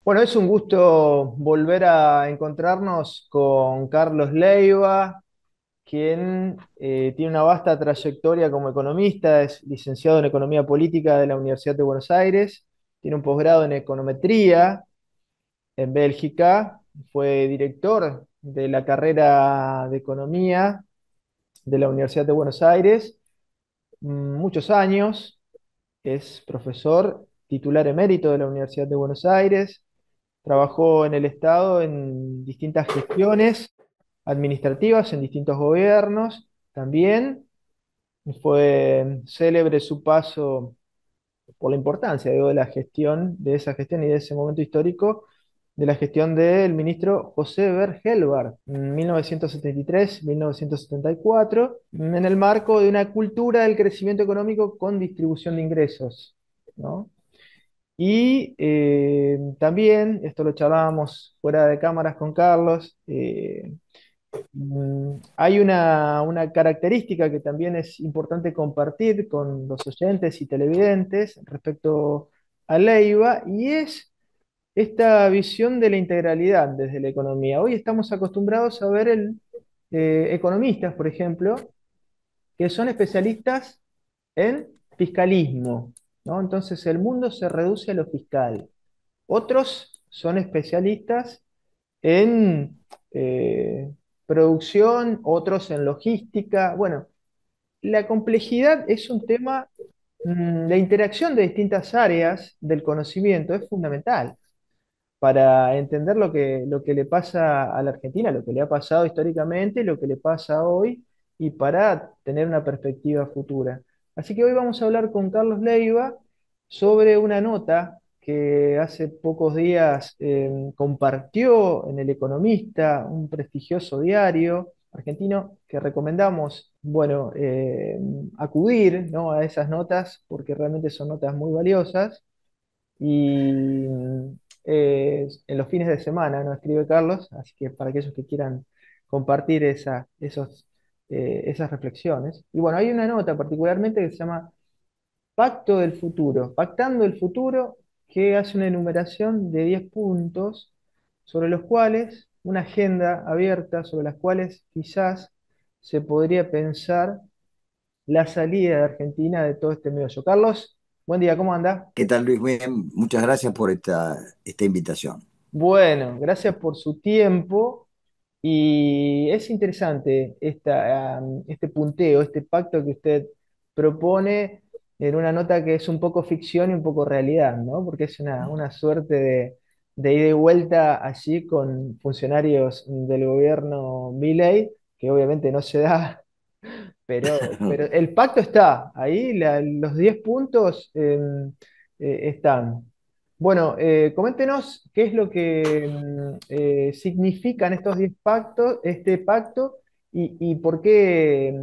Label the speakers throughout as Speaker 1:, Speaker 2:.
Speaker 1: Bueno, es un gusto volver a encontrarnos con Carlos Leiva, quien tiene una vasta trayectoria como economista, es licenciado en Economía Política de la Universidad de Buenos Aires, tiene un posgrado en Econometría en Bélgica, fue director de la carrera de Economía de la Universidad de Buenos Aires muchos años, es profesor titular emérito de la Universidad de Buenos Aires. Trabajó en el Estado en distintas gestiones administrativas, en distintos gobiernos también. Fue célebre su paso por la importancia, digo, de la gestión, de esa gestión y de ese momento histórico, de la gestión del ministro José Bergelbar, en 1973-1974, en el marco de una cultura del crecimiento económico con distribución de ingresos, ¿no? Y también, esto lo charlábamos fuera de cámaras con Carlos, hay una característica que también es importante compartir con los oyentes y televidentes respecto a Leiva, y es esta visión de la integralidad desde la economía. Hoy estamos acostumbrados a ver economistas, por ejemplo, que son especialistas en fiscalismo, ¿no? Entonces el mundo se reduce a lo fiscal. Otros son especialistas en producción, otros en logística. Bueno, la complejidad es un tema, la interacción de distintas áreas del conocimiento es fundamental para entender lo que le pasa a la Argentina, lo que le ha pasado históricamente, lo que le pasa hoy y para tener una perspectiva futura. Así que hoy vamos a hablar con Carlos Leiva sobre una nota que hace pocos días compartió en El Economista, un prestigioso diario argentino que recomendamos, bueno, acudir, ¿no?, a esas notas porque realmente son notas muy valiosas y en los fines de semana, ¿no?, escribe Carlos, así que para aquellos que quieran compartir esas reflexiones. Y bueno, hay una nota particularmente que se llama Pacto del Futuro, Pactando el Futuro, que hace una enumeración de 10 puntos sobre los cuales, una agenda abierta sobre las cuales quizás se podría pensar la salida de Argentina de todo este meollo. Carlos, buen día, ¿cómo anda?
Speaker 2: ¿Qué tal, Luis? Muy bien, muchas gracias por esta invitación.
Speaker 1: Bueno, gracias por su tiempo y es interesante este punteo, este pacto que usted propone en una nota que es un poco ficción y un poco realidad, ¿no? Porque es una suerte de ida y vuelta allí con funcionarios del gobierno Milei, que obviamente no se da, pero el pacto está ahí, los 10 puntos están. Bueno, coméntenos qué es lo que significan estos 10 pactos, este pacto, y por qué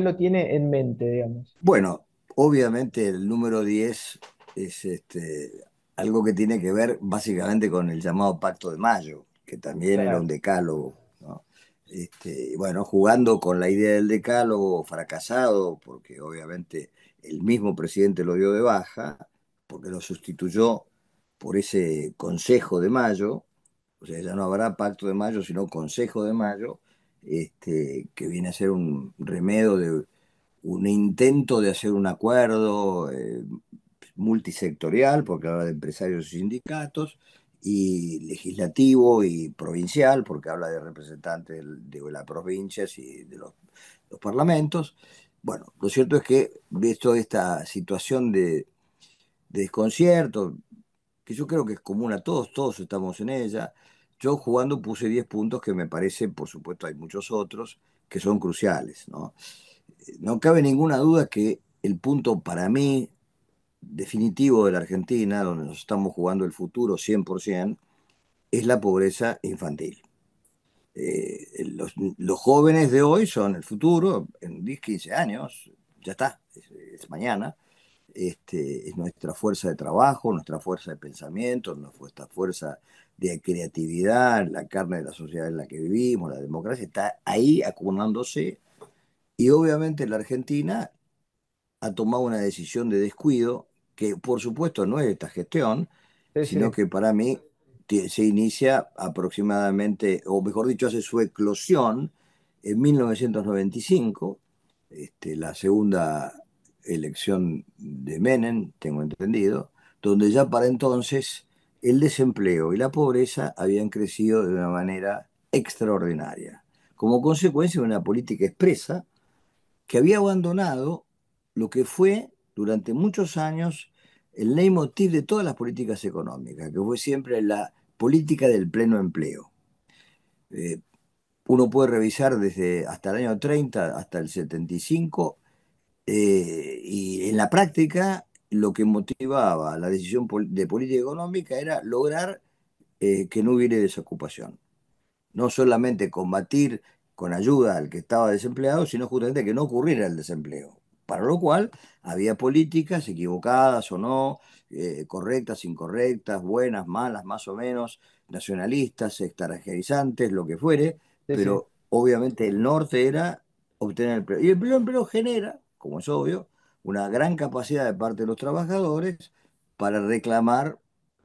Speaker 1: lo tiene en mente, digamos.
Speaker 2: Bueno, obviamente el número 10 es algo que tiene que ver básicamente con el llamado Pacto de Mayo, que también era un
Speaker 1: Claro.
Speaker 2: decálogo, ¿no? Bueno, jugando con la idea del decálogo fracasado, porque obviamente el mismo presidente lo dio de baja, porque lo sustituyó por ese Consejo de Mayo. O sea, ya no habrá Pacto de Mayo, sino Consejo de Mayo, que viene a ser un remedio de un intento de hacer un acuerdo multisectorial, porque habla de empresarios y sindicatos, y legislativo y provincial, porque habla de representantes de las provincias y de los parlamentos. Bueno, lo cierto es que, visto esta situación de desconcierto, que yo creo que es común a todos, todos estamos en ella. Yo jugando puse 10 puntos que me parece, por supuesto hay muchos otros, que son cruciales, ¿no? No cabe ninguna duda que el punto para mí definitivo de la Argentina, donde nos estamos jugando el futuro 100%, es la pobreza infantil. Los jóvenes de hoy son el futuro, en 10, 15 años, ya está, es mañana. Es nuestra fuerza de trabajo, nuestra fuerza de pensamiento, nuestra fuerza de creatividad, la carne de la sociedad en la que vivimos, la democracia, está ahí acumulándose. Y obviamente la Argentina ha tomado una decisión de descuido que por supuesto no es de esta gestión,
Speaker 1: Sí,
Speaker 2: sino
Speaker 1: sí.
Speaker 2: que para mí se inicia aproximadamente, o mejor dicho, hace su eclosión en 1995, la segunda elección de Menem, tengo entendido, donde ya para entonces el desempleo y la pobreza habían crecido de una manera extraordinaria, como consecuencia de una política expresa que había abandonado lo que fue durante muchos años el leitmotiv de todas las políticas económicas, que fue siempre la política del pleno empleo. Eh, Uno puede revisar desde hasta el año 30 hasta el 75, y en la práctica lo que motivaba la decisión de política económica era lograr que no hubiera desocupación. No solamente combatir con ayuda al que estaba desempleado, sino justamente que no ocurriera el desempleo. Para lo cual había políticas equivocadas o no, correctas, incorrectas, buenas, malas, más o menos, nacionalistas, extranjerizantes, lo que fuere,
Speaker 1: Sí, sí,
Speaker 2: pero obviamente el norte era obtener el empleo. Y el empleo genera, como es obvio, una gran capacidad de parte de los trabajadores para reclamar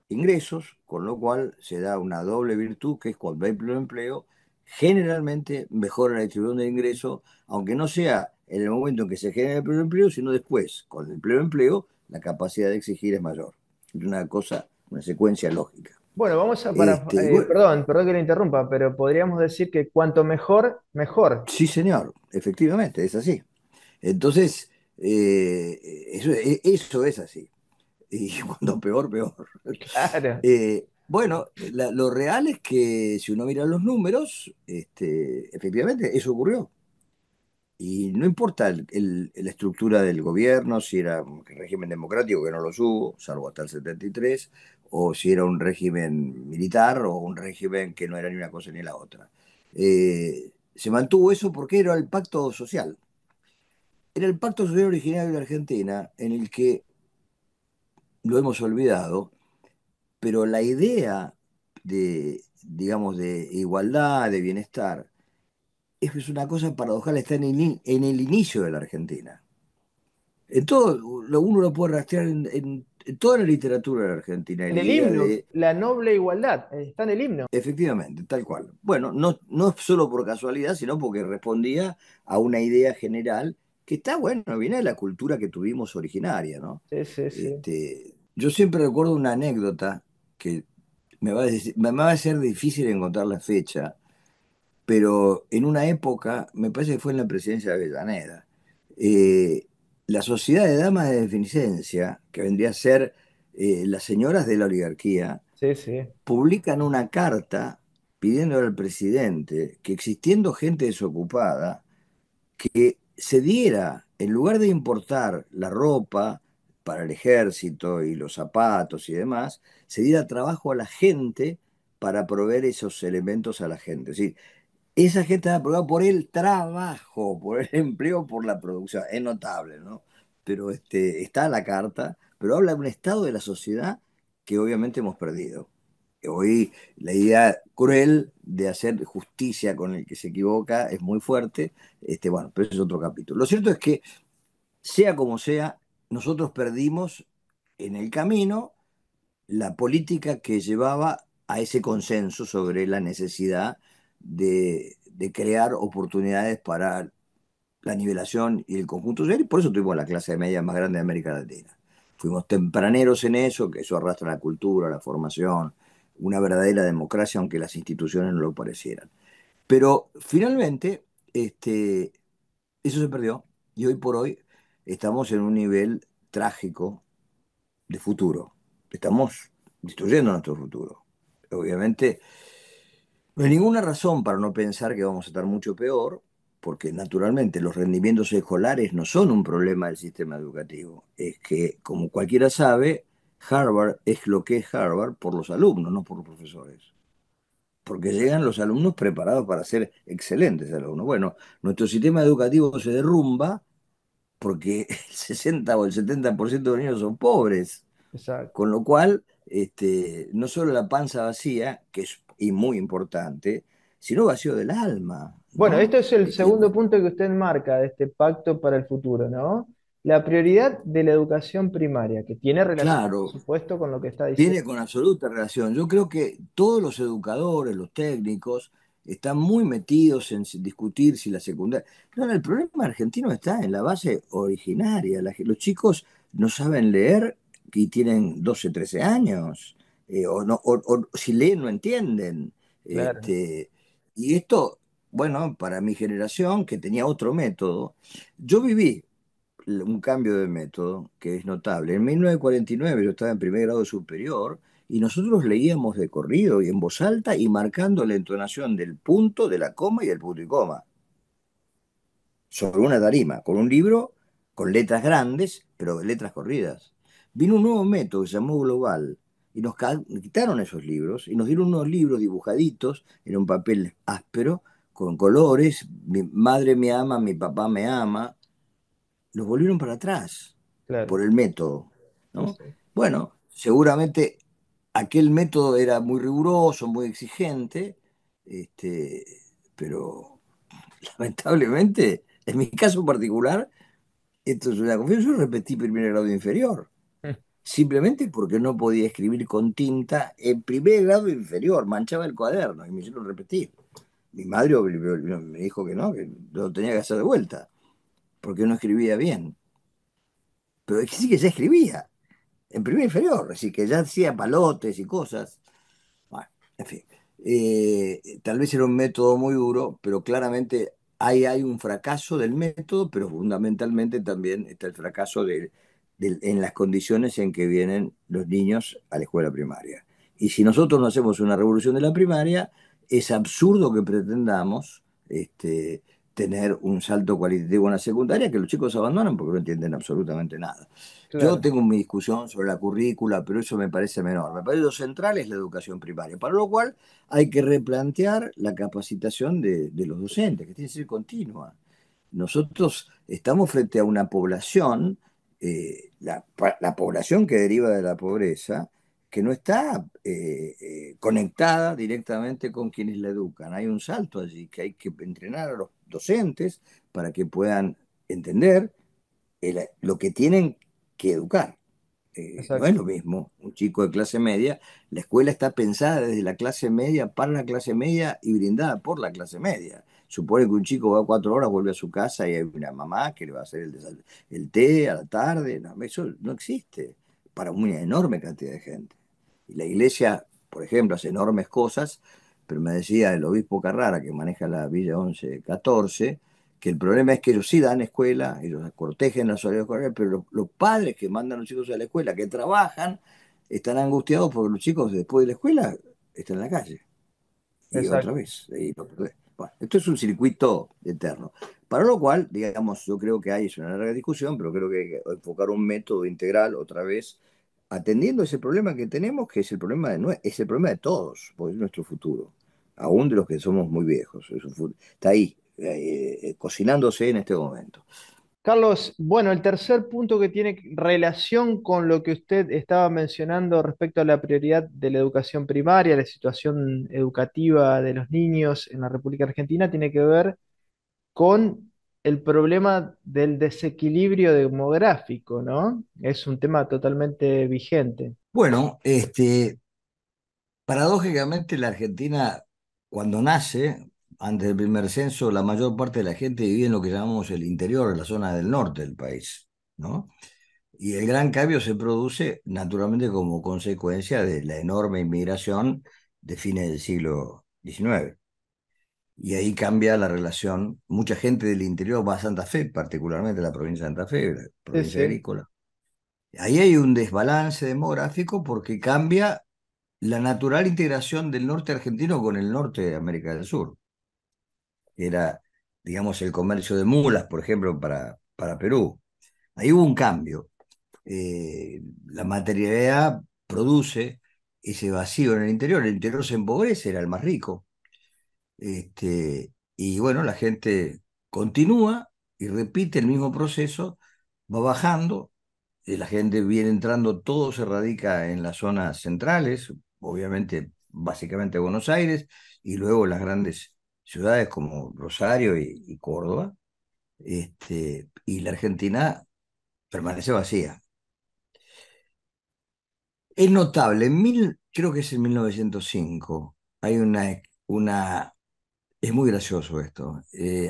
Speaker 2: ingresos, con lo cual se da una doble virtud, que es cuando hay pleno empleo, generalmente mejora la distribución de ingresos, aunque no sea en el momento en que se genera el pleno empleo, sino después. Con el pleno empleo, la capacidad de exigir es mayor. Es una cosa, una secuencia lógica.
Speaker 1: bueno, vamos a
Speaker 2: Bueno,
Speaker 1: perdón, perdón que le interrumpa, pero podríamos decir que cuanto mejor, mejor.
Speaker 2: sí, señor, efectivamente, es así. Entonces, eso es así. Y cuando peor, peor.
Speaker 1: Claro,
Speaker 2: Bueno, lo real es que si uno mira los números, efectivamente eso ocurrió. Y no importa la estructura del gobierno, si era un régimen democrático, que no lo hubo, salvo hasta el 73, o si era un régimen militar o un régimen que no era ni una cosa ni la otra. Se mantuvo eso porque era el pacto social. Era el pacto social originario de Argentina, en el que lo hemos olvidado, pero la idea de, digamos, de igualdad, de bienestar, es una cosa paradojal, está en el inicio de la Argentina. En todo, uno lo puede rastrear en toda la literatura de la Argentina,
Speaker 1: en
Speaker 2: la
Speaker 1: el
Speaker 2: idea
Speaker 1: himno,
Speaker 2: de,
Speaker 1: la noble igualdad, está en el himno.
Speaker 2: efectivamente, tal cual. Bueno, no, no solo por casualidad, sino porque respondía a una idea general que está, bueno, viene de la cultura que tuvimos originaria, ¿no?
Speaker 1: Sí, sí, sí.
Speaker 2: Yo siempre recuerdo una anécdota que me va a ser difícil encontrar la fecha, pero en una época, me parece que fue en la presidencia de Avellaneda, eh, la Sociedad de Damas de Beneficencia, que vendría a ser las señoras de la oligarquía,
Speaker 1: Sí, sí.
Speaker 2: publican una carta pidiendo al presidente que, existiendo gente desocupada, que se diera, en lugar de importar la ropa para el ejército y los zapatos y demás, se diera trabajo a la gente para proveer esos elementos a la gente. Es decir, esa gente está aprobada por el trabajo, por el empleo, por la producción. Es notable, ¿no? Pero está la carta, pero habla de un estado de la sociedad que obviamente hemos perdido. Hoy la idea cruel de hacer justicia con el que se equivoca es muy fuerte, bueno, pero ese es otro capítulo. Lo cierto es que, sea como sea, nosotros perdimos en el camino la política que llevaba a ese consenso sobre la necesidad de crear oportunidades para la nivelación y el conjunto social, y por eso tuvimos la clase media más grande de América Latina. Fuimos tempraneros en eso, que eso arrastra la cultura, la formación, una verdadera democracia, aunque las instituciones no lo parecieran. Pero finalmente, eso se perdió, y hoy por hoy estamos en un nivel trágico de futuro. Estamos destruyendo nuestro futuro. Obviamente, no hay ninguna razón para no pensar que vamos a estar mucho peor, porque naturalmente los rendimientos escolares no son un problema del sistema educativo. Es que, como cualquiera sabe, Harvard es lo que es Harvard por los alumnos, no por los profesores. Porque llegan los alumnos preparados para ser excelentes alumnos. Bueno, nuestro sistema educativo se derrumba porque el 60 o el 70% de los niños son pobres.
Speaker 1: Exacto.
Speaker 2: Con lo cual, no solo la panza vacía, que es y muy importante, sino vacío del alma,
Speaker 1: Bueno,
Speaker 2: ¿no?
Speaker 1: esto es el segundo punto que usted marca de este pacto para el futuro, ¿no? la prioridad de la educación primaria, que tiene relación, por
Speaker 2: Claro,
Speaker 1: supuesto, con lo que está diciendo.
Speaker 2: tiene con absoluta relación. Yo creo que todos los educadores, los técnicos, están muy metidos en discutir si la secundaria... No, el problema argentino está en la base originaria. Los chicos no saben leer y tienen 12, 13 años. O, no, o si leen no entienden.
Speaker 1: Claro,
Speaker 2: Este, y esto, bueno, para mi generación, que tenía otro método, yo viví un cambio de método que es notable. En 1949 yo estaba en primer grado superior y nosotros leíamos de corrido y en voz alta y marcando la entonación del punto, de la coma y del punto y coma, sobre una tarima, con un libro con letras grandes, pero de letras corridas. Vino un nuevo método que se llamó Global y nos quitaron esos libros y nos dieron unos libros dibujaditos en un papel áspero, con colores, mi madre me ama, mi papá me ama, los volvieron para atrás
Speaker 1: claro.
Speaker 2: por el método,
Speaker 1: Sí,
Speaker 2: ¿no?
Speaker 1: sí.
Speaker 2: Bueno, seguramente aquel método era muy riguroso, muy exigente, este, pero lamentablemente, en mi caso particular, esto es una confesión, yo repetí primer grado inferior, simplemente porque no podía escribir con tinta en primer grado inferior, manchaba el cuaderno y me hicieron repetir. Mi madre me dijo que no, que lo tenía que hacer de vuelta, porque no escribía bien. Pero es que sí que ya escribía, en primer inferior, así que ya hacía palotes y cosas. Bueno, en fin. Tal vez era un método muy duro, pero claramente hay un fracaso del método, pero fundamentalmente también está el fracaso en las condiciones en que vienen los niños a la escuela primaria. Y si nosotros no hacemos una revolución de la primaria, es absurdo que pretendamos tener un salto cualitativo en la secundaria que los chicos abandonan porque no entienden absolutamente nada. Yo
Speaker 1: Claro,
Speaker 2: tengo mi discusión sobre la currícula, pero eso me parece menor. Me parece lo central es la educación primaria, para lo cual hay que replantear la capacitación de los docentes, que tiene que ser continua. Nosotros estamos frente a una población, la población que deriva de la pobreza, que no está conectada directamente con quienes la educan. Hay un salto allí que hay que entrenar a los docentes para que puedan entender lo que tienen que educar. No es
Speaker 1: exacto.
Speaker 2: lo mismo un chico de clase media. La escuela está pensada desde la clase media para la clase media y brindada por la clase media. Supone que un chico va 4 horas, vuelve a su casa y hay una mamá que le va a hacer el té a la tarde. No, eso no existe para una enorme cantidad de gente. Y la iglesia, por ejemplo, hace enormes cosas, pero me decía el obispo Carrara, que maneja la Villa 1114, que el problema es que ellos sí dan escuela, ellos cortejan las horarios escolares, pero los padres que mandan a los chicos a la escuela, que trabajan, están angustiados porque los chicos después de la escuela están en la calle. Y otra
Speaker 1: Exacto.
Speaker 2: vez, ahí lo perdés. Bueno, esto es un circuito eterno. Para lo cual, digamos, yo creo que hay es una larga discusión, pero creo que hay que enfocar un método integral otra vez, atendiendo ese problema que tenemos, que es el problema es el problema de todos, porque es nuestro futuro, aún de los que somos muy viejos. Está ahí, cocinándose en este momento.
Speaker 1: Carlos, bueno, el tercer punto que tiene relación con lo que usted estaba mencionando respecto a la prioridad de la educación primaria, la situación educativa de los niños en la República Argentina, tiene que ver con el problema del desequilibrio demográfico, ¿no? Es un tema totalmente vigente.
Speaker 2: Bueno, paradójicamente, la Argentina, cuando nace, antes del primer censo, la mayor parte de la gente vivía en lo que llamamos el interior, la zona del norte del país, ¿no? Y el gran cambio se produce naturalmente como consecuencia de la enorme inmigración de fines del siglo XIX. Y ahí cambia la relación. Mucha gente del interior va a Santa Fe, particularmente la provincia de Santa Fe, la
Speaker 1: Sí,
Speaker 2: provincia
Speaker 1: sí,
Speaker 2: agrícola. Ahí hay un desbalance demográfico porque cambia la natural integración del norte argentino con el norte de América del Sur, que era, digamos, el comercio de mulas, por ejemplo, para Perú. Ahí hubo un cambio. La materialidad produce ese vacío en el interior se empobrece, era el más rico. Y bueno, la gente continúa y repite el mismo proceso, va bajando, la gente viene entrando, todo se radica en las zonas centrales, obviamente, básicamente Buenos Aires, y luego las grandes ciudades como Rosario y Córdoba. Y la Argentina permanece vacía. Es notable, creo que es en 1905, hay es muy gracioso esto,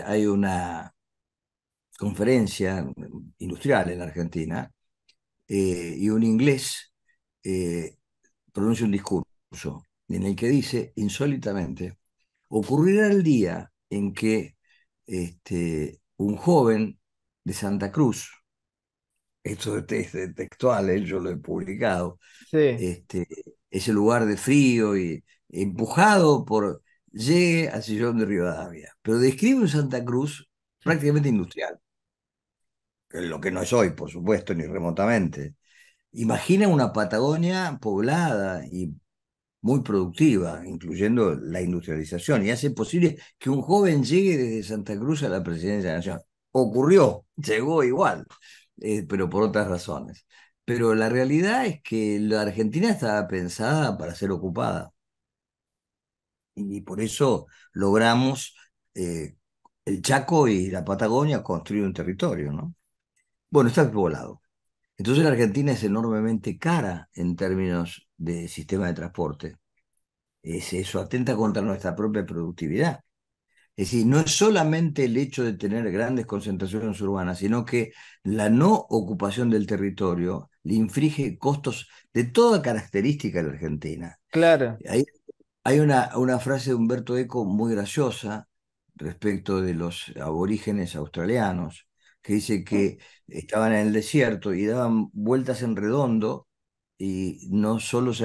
Speaker 2: hay una conferencia industrial en Argentina y un inglés eh, pronuncia un discurso en el que dice, insólitamente, ocurrirá el día en que un joven de Santa Cruz, esto es textual, yo lo he publicado,
Speaker 1: Sí.
Speaker 2: este, ese lugar de frío y empujado llegue al sillón de Rivadavia. Pero describe un Santa Cruz prácticamente industrial, que es lo que no es hoy, por supuesto, ni remotamente. Imagina una Patagonia poblada y muy productiva, incluyendo la industrialización, y hace posible que un joven llegue desde Santa Cruz a la presidencia de la Nación. Ocurrió, llegó igual, pero por otras razones. Pero la realidad es que la Argentina estaba pensada para ser ocupada, y por eso logramos el Chaco y la Patagonia construir un territorio, ¿no? Bueno, está poblado. Entonces la Argentina es enormemente cara en términos de sistema de transporte. Eso atenta contra nuestra propia productividad. Es decir, no es solamente el hecho de tener grandes concentraciones urbanas, sino que la no ocupación del territorio le inflige costos de toda característica a la Argentina.
Speaker 1: Claro.
Speaker 2: Hay, hay una frase de Humberto Eco muy graciosa respecto de los aborígenes australianos, que dice que estaban en el desierto y daban vueltas en redondo y no solo se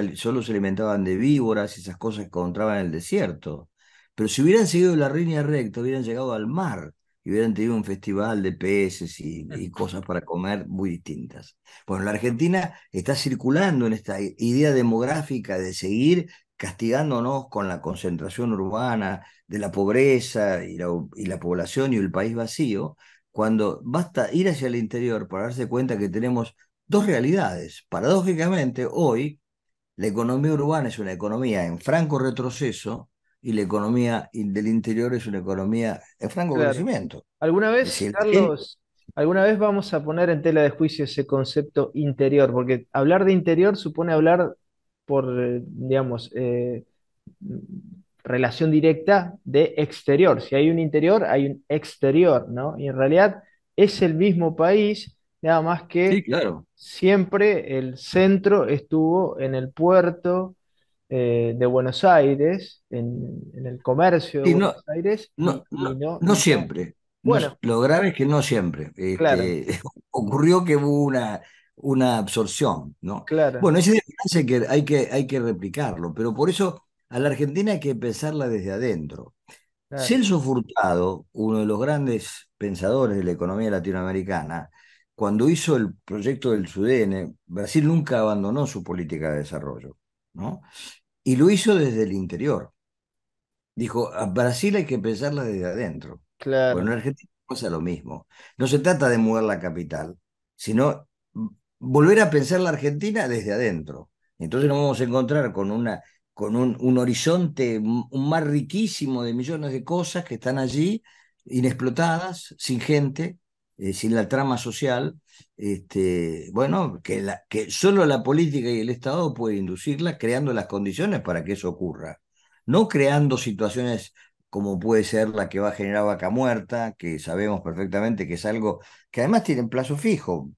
Speaker 2: alimentaban de víboras y esas cosas que encontraban en el desierto. Pero si hubieran seguido la línea recta, hubieran llegado al mar y hubieran tenido un festival de peces y cosas para comer muy distintas. Bueno, la Argentina está circulando en esta idea demográfica de seguir castigándonos con la concentración urbana, de la pobreza y la población y el país vacío, cuando basta ir hacia el interior para darse cuenta que tenemos dos realidades. Paradójicamente, hoy la economía urbana es una economía en franco retroceso y la economía del interior es una economía en franco
Speaker 1: Claro.
Speaker 2: crecimiento.
Speaker 1: ¿Alguna
Speaker 2: Es
Speaker 1: vez,
Speaker 2: decir,
Speaker 1: Carlos, alguna vez vamos a poner en tela de juicio ese concepto interior? Porque hablar de interior supone hablar por, digamos, relación directa de exterior. Si hay un interior, hay un exterior, ¿no? Y en realidad es el mismo país, nada más
Speaker 2: sí,
Speaker 1: que
Speaker 2: claro.
Speaker 1: siempre el centro estuvo en el puerto de Buenos Aires, en el comercio de
Speaker 2: Sí, no,
Speaker 1: Buenos Aires,
Speaker 2: no,
Speaker 1: y
Speaker 2: no,
Speaker 1: no,
Speaker 2: no siempre.
Speaker 1: bueno,
Speaker 2: Lo grave es que no siempre.
Speaker 1: claro,
Speaker 2: Ocurrió que hubo una absorción, ¿no?
Speaker 1: claro,
Speaker 2: Bueno, ese es que hay que replicarlo, pero por eso a la Argentina hay que pensarla desde adentro.
Speaker 1: claro,
Speaker 2: Celso Furtado, uno de los grandes pensadores de la economía latinoamericana, cuando hizo el proyecto del SUDN, Brasil nunca abandonó su política de desarrollo, ¿no? Y lo hizo desde el interior. Dijo, a Brasil hay que pensarla desde adentro. Bueno,
Speaker 1: claro,
Speaker 2: en Argentina pasa lo mismo. No se trata de mudar la capital, sino volver a pensar la Argentina desde adentro. Entonces nos vamos a encontrar con un horizonte, un mar riquísimo de millones de cosas que están allí, inexplotadas, sin gente, sin la trama social, bueno, que solo la política y el Estado puede inducirla, creando las condiciones para que eso ocurra, no creando situaciones como puede ser la que va a generar Vaca Muerta, que sabemos perfectamente que es algo que además tiene plazo fijo,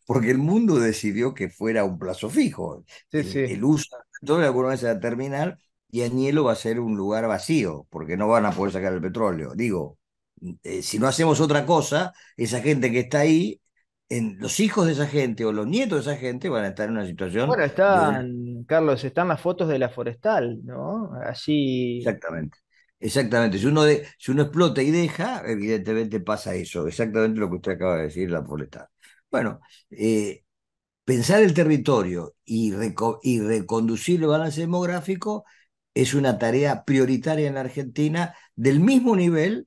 Speaker 2: porque el mundo decidió que fuera un plazo fijo.
Speaker 1: sí,
Speaker 2: El
Speaker 1: sí.
Speaker 2: uso del petróleo alguna vez se va a terminar y Añelo va a ser un lugar vacío, porque no van a poder sacar el petróleo. Digo, si no hacemos otra cosa, esa gente que está ahí, los hijos de esa gente o los nietos de esa gente van a estar en una situación
Speaker 1: Bueno,
Speaker 2: de una.
Speaker 1: están, Carlos, están las fotos de la forestal, ¿no? Allí,
Speaker 2: Exactamente. Exactamente. Si uno explota y deja, evidentemente pasa eso. Exactamente lo que usted acaba de decir, la forestal. Bueno, pensar el territorio y reconducir el balance demográfico es una tarea prioritaria en la Argentina del mismo nivel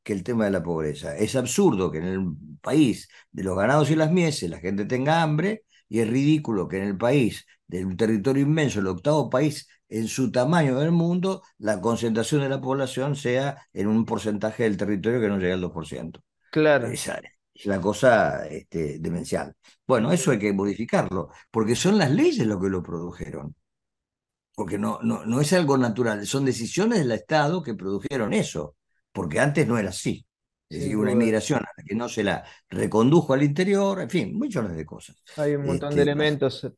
Speaker 2: que el tema de la pobreza. Es absurdo que en el país de los ganados y las mieses la gente tenga hambre y es ridículo que en el país de un territorio inmenso, el octavo país en su tamaño del mundo, la concentración de la población sea en un porcentaje del territorio que no llega al 2%.
Speaker 1: claro.
Speaker 2: Esa- Es la cosa demencial. Bueno, eso hay que modificarlo, porque son las leyes lo que lo produjeron, porque no es algo natural, son decisiones del Estado que produjeron eso, porque antes no era así. Es
Speaker 1: sin
Speaker 2: decir, una
Speaker 1: duda.
Speaker 2: inmigración a la que no se la recondujo al interior, en fin, millones de cosas.
Speaker 1: Hay un montón de
Speaker 2: Este,
Speaker 1: elementos
Speaker 2: sin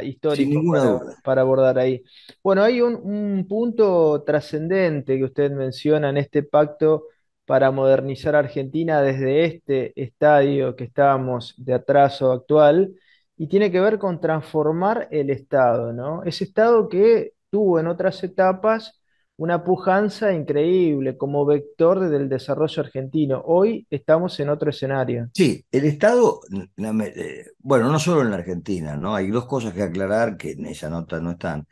Speaker 1: históricos
Speaker 2: ninguna duda.
Speaker 1: para abordar ahí. Bueno, hay un punto trascendente que usted menciona en este pacto para modernizar Argentina desde este estadio que estábamos de atraso actual, y tiene que ver con transformar el Estado, ¿no? Ese Estado que tuvo en otras etapas una pujanza increíble como vector del desarrollo argentino. Hoy estamos en otro escenario.
Speaker 2: Sí, el Estado, bueno, no solo en la Argentina, ¿no? Hay dos cosas que aclarar que en esa nota no están.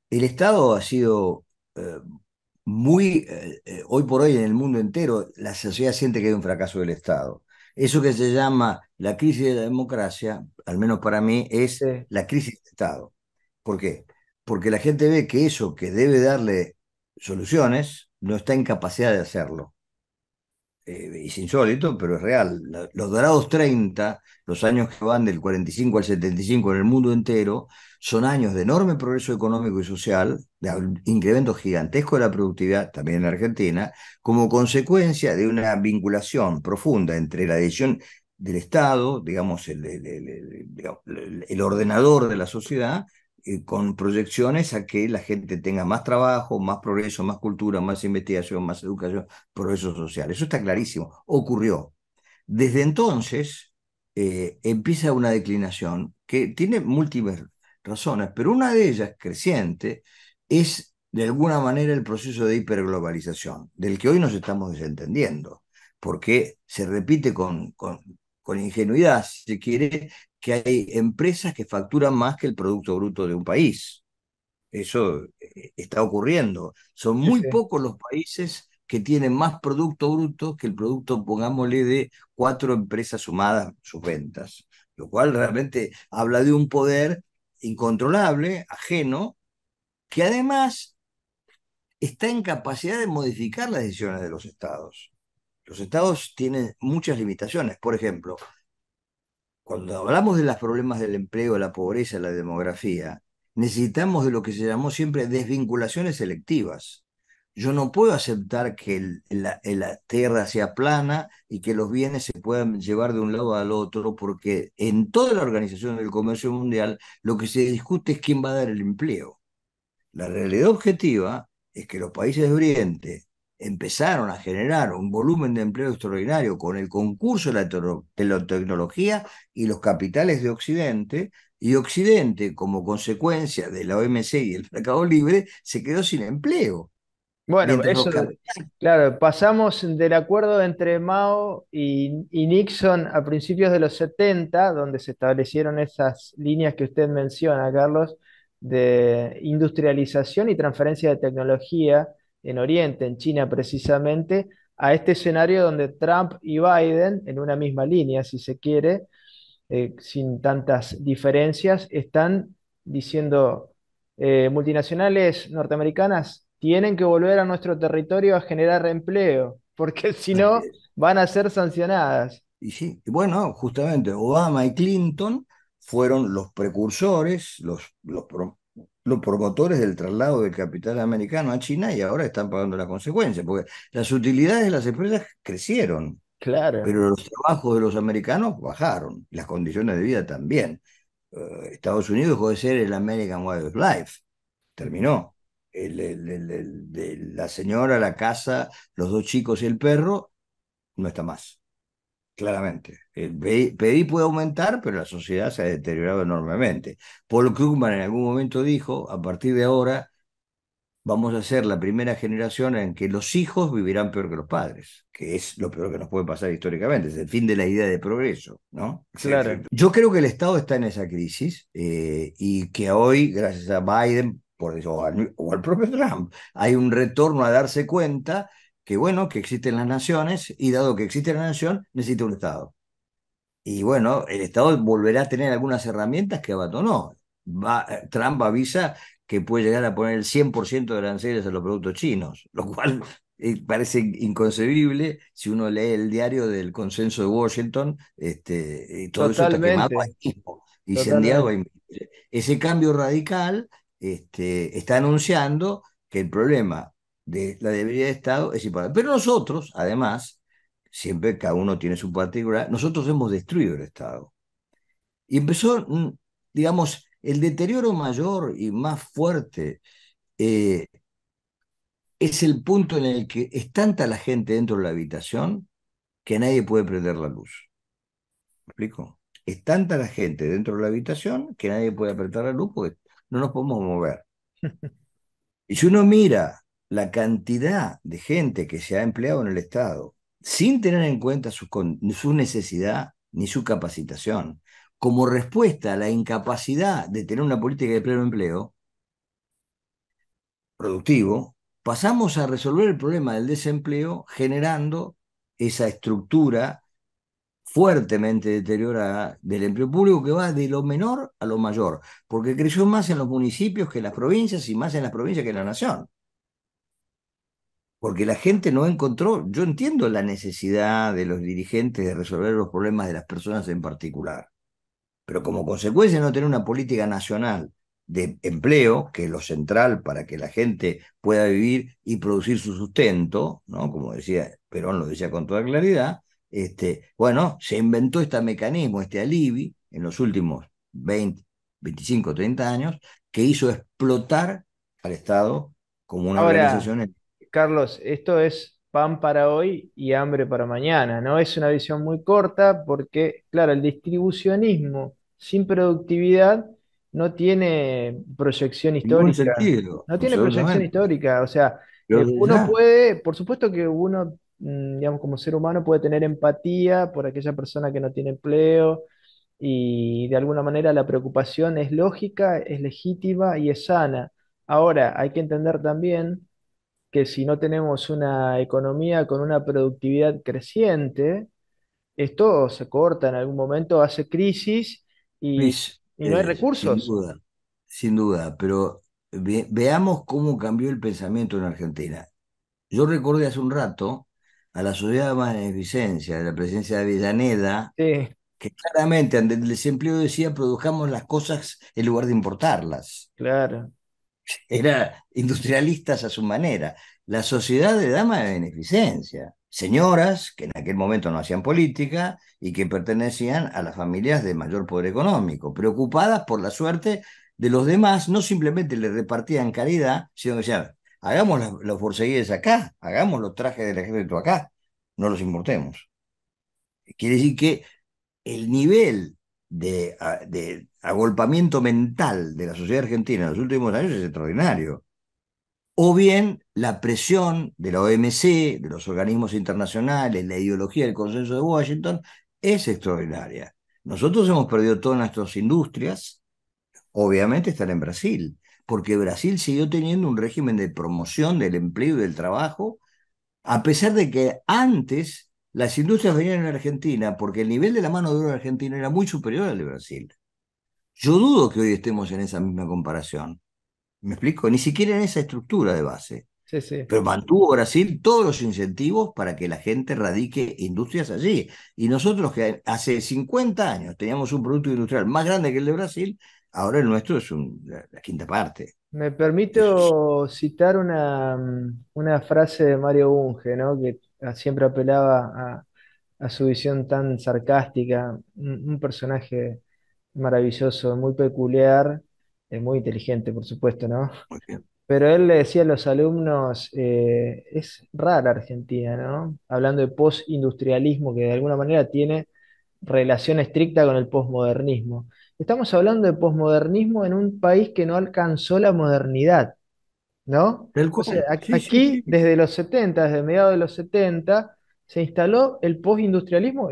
Speaker 2: El Estado ha sido eh, hoy por hoy en el mundo entero, la sociedad siente que hay un fracaso del Estado. Eso que se llama la crisis de la democracia, al menos para mí, es
Speaker 1: Sí.
Speaker 2: la crisis del Estado. ¿Por qué? Porque la gente ve que eso que debe darle soluciones no está en capacidad de hacerlo. Es insólito, pero es real. Los dorados 30, los años que van del 45 al 75 en el mundo entero, son años de enorme progreso económico y social, de incremento gigantesco de la productividad, también en Argentina, como consecuencia de una vinculación profunda entre la decisión del Estado, digamos, el ordenador de la sociedad, con proyecciones a que la gente tenga más trabajo, más progreso, más cultura, más investigación, más educación, progreso social. Eso está clarísimo, ocurrió. Desde entonces empieza una declinación que tiene múltiples razones, pero una de ellas, creciente, es de alguna manera el proceso de hiperglobalización, del que hoy nos estamos desentendiendo, porque se repite con ingenuidad, si se quiere, que hay empresas que facturan más que el Producto Bruto de un país. Eso está ocurriendo. Son
Speaker 1: Sí,
Speaker 2: muy
Speaker 1: sí.
Speaker 2: pocos los países que tienen más Producto Bruto que el producto, pongámosle, de 4 empresas sumadas sus ventas, lo cual realmente habla de un poder incontrolable, ajeno, que además está en capacidad de modificar las decisiones de los estados. Los estados tienen muchas limitaciones. Por ejemplo, cuando hablamos de los problemas del empleo, la pobreza, la demografía, necesitamos de lo que se llamó siempre desvinculaciones selectivas. Yo no puedo aceptar que la tierra sea plana y que los bienes se puedan llevar de un lado al otro, porque en toda la Organización del Comercio Mundial lo que se discute es quién va a dar el empleo. La realidad objetiva es que los países de Oriente empezaron a generar un volumen de empleo extraordinario con el concurso de la tecnología y los capitales de Occidente, y Occidente, como consecuencia de la OMC y el mercado libre, se quedó sin empleo.
Speaker 1: Bueno,
Speaker 2: Mientras los
Speaker 1: eso,
Speaker 2: capitales...
Speaker 1: claro, pasamos del acuerdo entre Mao y Nixon a principios de los 70, donde se establecieron esas líneas que usted menciona, Carlos, de industrialización y transferencia de tecnología en Oriente, en China precisamente, a este escenario donde Trump y Biden, en una misma línea, si se quiere, sin tantas diferencias, están diciendo, multinacionales norteamericanas tienen que volver a nuestro territorio a generar empleo, porque si no van a ser sancionadas.
Speaker 2: Y sí, y bueno, justamente Obama y Clinton fueron los precursores, los promotores del traslado del capital americano a China, y ahora están pagando las consecuencias, porque las utilidades de las empresas crecieron,
Speaker 1: Claro,
Speaker 2: pero los trabajos de los americanos bajaron, las condiciones de vida también. Estados Unidos dejó de ser el American Way of Life, terminó. La señora, la casa, los 2 chicos y el perro no está más. Claramente. El PDI puede aumentar, pero la sociedad se ha deteriorado enormemente. Paul Krugman en algún momento dijo, a partir de ahora vamos a ser la primera generación en que los hijos vivirán peor que los padres, que es lo peor que nos puede pasar históricamente, es el fin de la idea de progreso, ¿no?
Speaker 1: claro.
Speaker 2: Yo creo que el Estado está en esa crisis y que hoy, gracias a Biden por eso, o al propio Trump, hay un retorno a darse cuenta que, bueno, que existen las naciones y dado que existe la nación, necesita un Estado. Y bueno, el Estado volverá a tener algunas herramientas que abandonó. Trump avisa que puede llegar a poner el 100% de aranceles a los productos chinos, lo cual parece inconcebible si uno lee el diario del consenso de Washington, y todo eso está quemado ahí
Speaker 1: Totalmente,
Speaker 2: mismo, incendiado
Speaker 1: totalmente.
Speaker 2: ahí mismo. Ese cambio radical está anunciando que el problema de la debilidad de Estado es importante. Pero nosotros, además, siempre cada uno tiene su particular, nosotros hemos destruido el Estado. Y empezó, digamos, el deterioro mayor y más fuerte eh, es el punto en el que es tanta la gente dentro de la habitación que nadie puede prender la luz. ¿Me explico? Es tanta la gente dentro de la habitación que nadie puede apretar la luz porque no nos podemos mover. Y si uno mira la cantidad de gente que se ha empleado en el Estado sin tener en cuenta su necesidad ni su capacitación, como respuesta a la incapacidad de tener una política de pleno empleo productivo, pasamos a resolver el problema del desempleo generando esa estructura fuertemente deteriorada del empleo público que va de lo menor a lo mayor, porque creció más en los municipios que en las provincias y más en las provincias que en la nación. Porque la gente no encontró, yo entiendo la necesidad de los dirigentes de resolver los problemas de las personas en particular, pero como consecuencia de no tener una política nacional de empleo, que es lo central para que la gente pueda vivir y producir su sustento, ¿no? Como decía Perón, lo decía con toda claridad, bueno, se inventó este mecanismo, este alibi, en los últimos 20, 25, 30 años, que hizo explotar al Estado como una
Speaker 1: Ahora,
Speaker 2: organización.
Speaker 1: Carlos, esto es pan para hoy y hambre para mañana, ¿no? Es una visión muy corta porque, claro, el distribucionismo sin productividad no tiene proyección
Speaker 2: Ningún
Speaker 1: histórica.
Speaker 2: sentido,
Speaker 1: No tiene proyección
Speaker 2: absolutamente.
Speaker 1: histórica. O sea,
Speaker 2: Pero
Speaker 1: uno
Speaker 2: ya,
Speaker 1: puede, por supuesto que uno, digamos, como ser humano puede tener empatía por aquella persona que no tiene empleo y de alguna manera la preocupación es lógica, es legítima y es sana. Ahora, hay que entender también que si no tenemos una economía con una productividad creciente, esto se corta en algún momento, hace crisis y,
Speaker 2: Luis,
Speaker 1: y no hay
Speaker 2: sin
Speaker 1: recursos.
Speaker 2: duda, sin duda, pero veamos cómo cambió el pensamiento en Argentina. Yo recordé hace un rato a la Sociedad de Beneficencia de la presidencia de Avellaneda,
Speaker 1: Sí,
Speaker 2: que claramente ante el desempleo decía produzcamos las cosas en lugar de importarlas.
Speaker 1: claro.
Speaker 2: Era industrialistas a su manera. La sociedad de damas de beneficencia, señoras que en aquel momento no hacían política y que pertenecían a las familias de mayor poder económico, preocupadas por la suerte de los demás, no simplemente le repartían caridad, sino que decían, hagamos los borceguíes acá, hagamos los trajes del ejército acá, no los importemos. Quiere decir que el nivel de agolpamiento mental de la sociedad argentina en los últimos años es extraordinario. O bien la presión de la OMC, de los organismos internacionales, la ideología del consenso de Washington es extraordinaria. Nosotros hemos perdido todas nuestras industrias, obviamente están en Brasil, porque Brasil siguió teniendo un régimen de promoción del empleo y del trabajo, a pesar de que antes las industrias venían en Argentina, porque el nivel de la mano de obra argentina era muy superior al de Brasil. Yo dudo que hoy estemos en esa misma comparación. ¿Me explico? Ni siquiera en esa estructura de base.
Speaker 1: Sí, sí.
Speaker 2: Pero mantuvo Brasil todos los incentivos para que la gente radique industrias allí. Y nosotros que hace 50 años teníamos un producto industrial más grande que el de Brasil, ahora el nuestro es la quinta parte.
Speaker 1: Me
Speaker 2: Eso
Speaker 1: permito citar una frase de Mario Bunge, ¿no? Que siempre apelaba a su visión tan sarcástica, un personaje maravilloso, muy peculiar, muy inteligente, por supuesto, ¿no?
Speaker 2: muy bien.
Speaker 1: Pero él le decía a los alumnos, es rara Argentina, ¿no? Hablando de postindustrialismo, que de alguna manera tiene relación estricta con el posmodernismo. Estamos hablando de posmodernismo en un país que no alcanzó la modernidad. ¿No?
Speaker 2: Tal
Speaker 1: O sea,
Speaker 2: cual. Sí, sí,
Speaker 1: aquí,
Speaker 2: sí.
Speaker 1: desde los 70, desde mediados de los 70, se instaló el postindustrialismo.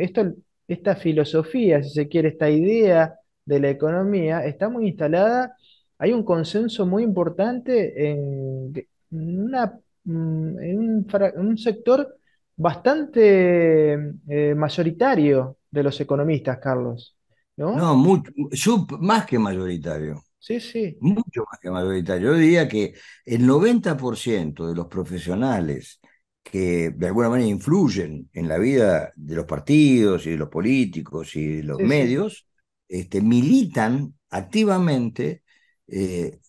Speaker 1: Esta filosofía, si se quiere, esta idea de la economía, está muy instalada. Hay un consenso muy importante en un sector bastante mayoritario de los economistas, Carlos. ¿No?
Speaker 2: No, más que mayoritario.
Speaker 1: Sí, sí.
Speaker 2: Mucho más que mayoritario. Yo diría que el 90% de los profesionales que de alguna manera influyen en la vida de los partidos y de los políticos y de los
Speaker 1: Sí, sí,
Speaker 2: medios, militan activamente eh,